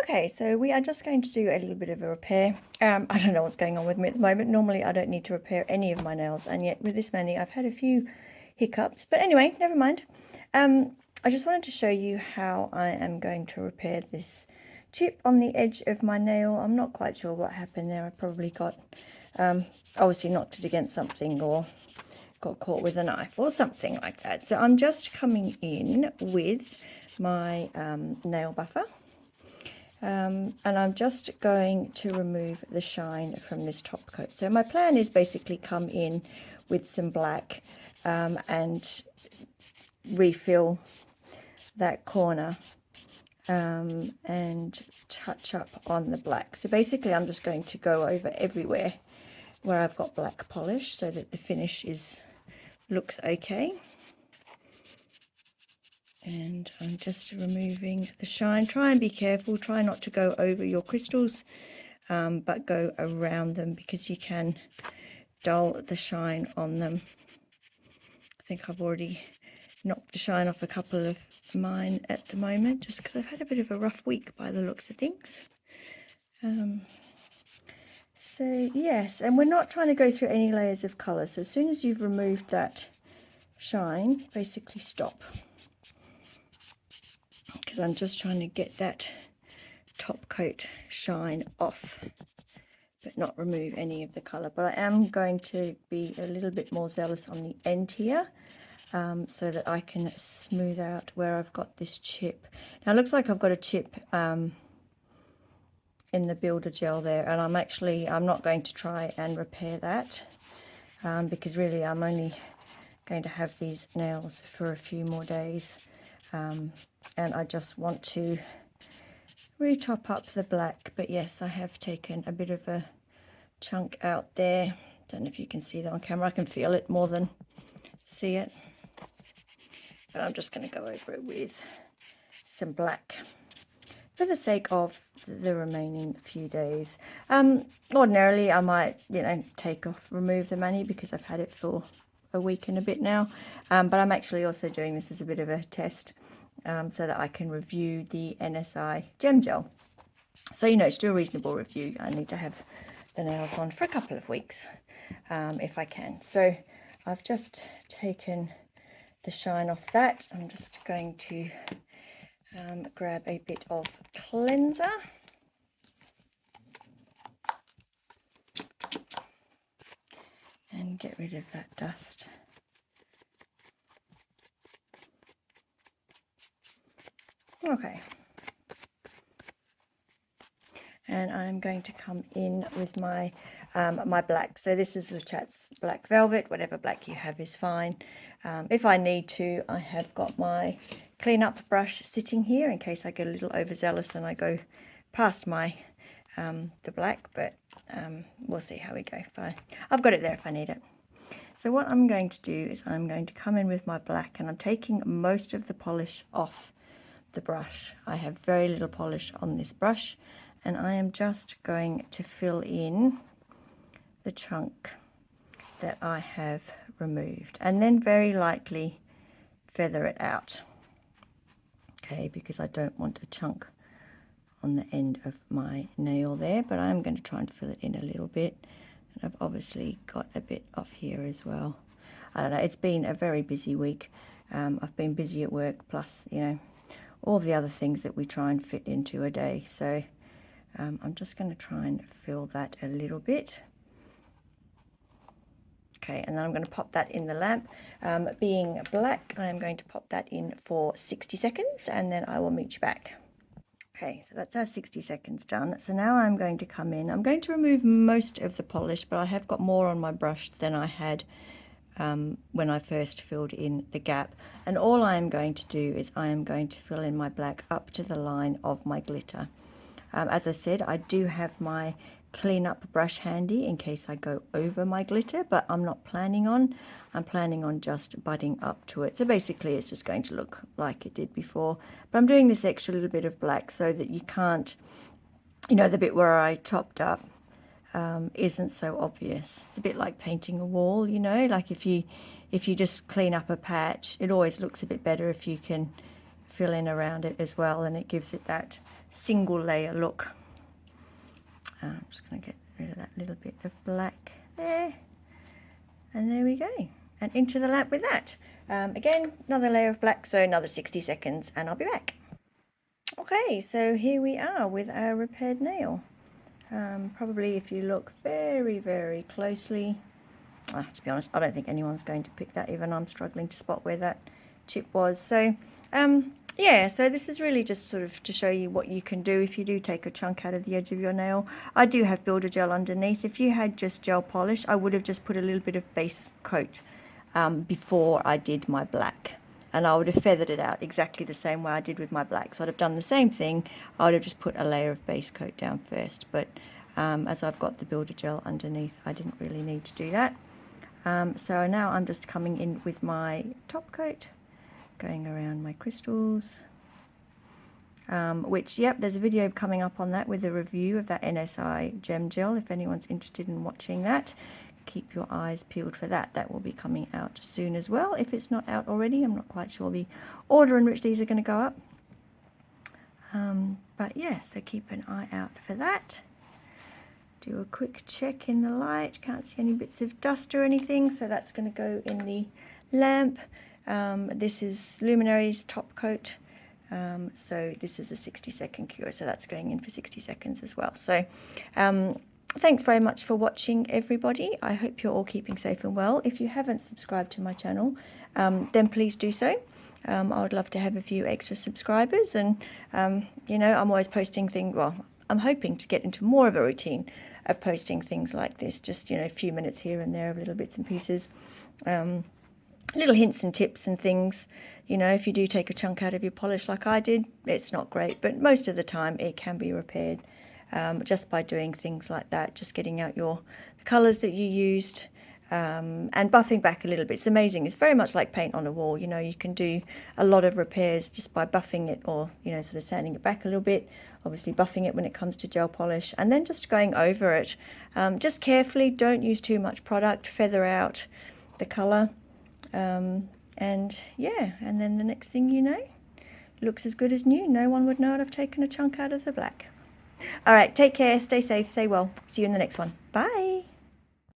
Okay, so we are just going to do a little bit of a repair. I don't know what's going on with me at the moment. Normally I don't need to repair any of my nails, and yet with this many I've had a few hiccups. But anyway, never mind. I just wanted to show you how I am going to repair this chip on the edge of my nail. I'm not quite sure what happened there. I probably got obviously knocked it against something or got caught with a knife or something like that. So I'm just coming in with my nail buffer. And I'm just going to remove the shine from this top coat. So my plan is basically come in with some black and refill that corner and touch up on the black. So basically I'm just going to go over everywhere where I've got black polish so that the finish looks okay. And I'm just removing the shine. Try and be careful, try not to go over your crystals, but go around them because you can dull the shine on them. I think I've already knocked the shine off a couple of mine at the moment, just because I've had a bit of a rough week by the looks of things. So yes, and we're not trying to go through any layers of colour. So as soon as you've removed that shine, basically stop. Because I'm just trying to get that top coat shine off, but not remove any of the colour. But I am going to be a little bit more zealous on the end here, so that I can smooth out where I've got this chip. Now it looks like I've got a chip in the builder gel there, and I'm not going to try and repair that, because really I'm only going to have these nails for a few more days, and I just want to re-top up the black. But yes, I have taken a bit of a chunk out there. Don't know if you can see that on camera. I can feel it more than see it, but I'm just going to go over it with some black for the sake of the remaining few days. Ordinarily I might, remove the mani because I've had it for a week and a bit now, but I'm actually also doing this as a bit of a test, so that I can review the NSI Gem Gel. So it's still a reasonable review. I need to have the nails on for a couple of weeks, if I can. So I've just taken the shine off that. I'm just going to grab a bit of cleanser and get rid of that dust. Okay. And I'm going to come in with my my black. So this is Lechat's Black Velvet. Whatever black you have is fine. If I need to, I have got my clean up brush sitting here in case I get a little overzealous and I go past my the black, but we'll see how we go. I've got it there if I need it. So what I'm going to do is I'm going to come in with my black, and I'm taking most of the polish off the brush. I have very little polish on this brush, and I am just going to fill in the chunk that I have removed, and then very lightly feather it out, okay, because I don't want a chunk on the end of my nail there, but I'm going to try and fill it in a little bit. And I've obviously got a bit off here as well. I don't know, it's been a very busy week. I've been busy at work, plus all the other things that we try and fit into a day. So I'm just going to try and fill that a little bit. Okay, and then I'm going to pop that in the lamp. Being black, I am going to pop that in for 60 seconds, and then I will meet you back. Okay, so that's our 60 seconds done. So now I'm going to come in. I'm going to remove most of the polish, but I have got more on my brush than I had when I first filled in the gap. And all I am going to do is I am going to fill in my black up to the line of my glitter. As I said, I do have my clean up brush handy in case I go over my glitter, but I'm not planning on. I'm planning on just budding up to it. So basically it's just going to look like it did before, but I'm doing this extra little bit of black so that you can't, the bit where I topped up isn't so obvious. It's a bit like painting a wall, like if you just clean up a patch, it always looks a bit better if you can fill in around it as well, and it gives it that single layer look. I'm just going to get rid of that little bit of black there, and there we go, and into the lamp with that. Again, another layer of black, so another 60 seconds and I'll be back. Okay, so here we are with our repaired nail. Probably if you look very, very closely, to be honest, I don't think anyone's going to pick that. Even I'm struggling to spot where that chip was. So yeah, so this is really just sort of to show you what you can do if you do take a chunk out of the edge of your nail. I do have builder gel underneath. If you had just gel polish, I would have just put a little bit of base coat before I did my black, and I would have feathered it out exactly the same way I did with my black. So I'd have done the same thing. I would have just put a layer of base coat down first, but as I've got the builder gel underneath, I didn't really need to do that. So now I'm just coming in with my top coat, going around my crystals, which, yep, there's a video coming up on that with a review of that NSI gem gel. If anyone's interested in watching that, keep your eyes peeled for that. That will be coming out soon as well, if it's not out already. I'm not quite sure the order in which these are going to go up. But yeah, so keep an eye out for that. Do a quick check in the light. Can't see any bits of dust or anything, so that's going to go in the lamp. This is Luminary's top coat. So this is a 60-second cure, so that's going in for 60 seconds as well. So thanks very much for watching, everybody. I hope you're all keeping safe and well. If you haven't subscribed to my channel, then please do so. I would love to have a few extra subscribers, and you know, I'm always posting things. Well, I'm hoping to get into more of a routine of posting things like this, just, you know, a few minutes here and there of little bits and pieces, little hints and tips and things. You know, if you do take a chunk out of your polish like I did, it's not great, but most of the time it can be repaired just by doing things like that, just getting out the colours that you used, and buffing back a little bit. It's amazing. It's very much like paint on a wall. You know, you can do a lot of repairs just by buffing it, or, you know, sort of sanding it back a little bit, obviously buffing it when it comes to gel polish, and then just going over it. Just carefully, don't use too much product, feather out the colour, and yeah, and then the next thing you know, it looks as good as new. No one would know I've taken a chunk out of the black. All right, take care, stay safe, stay well. See you in the next one. Bye.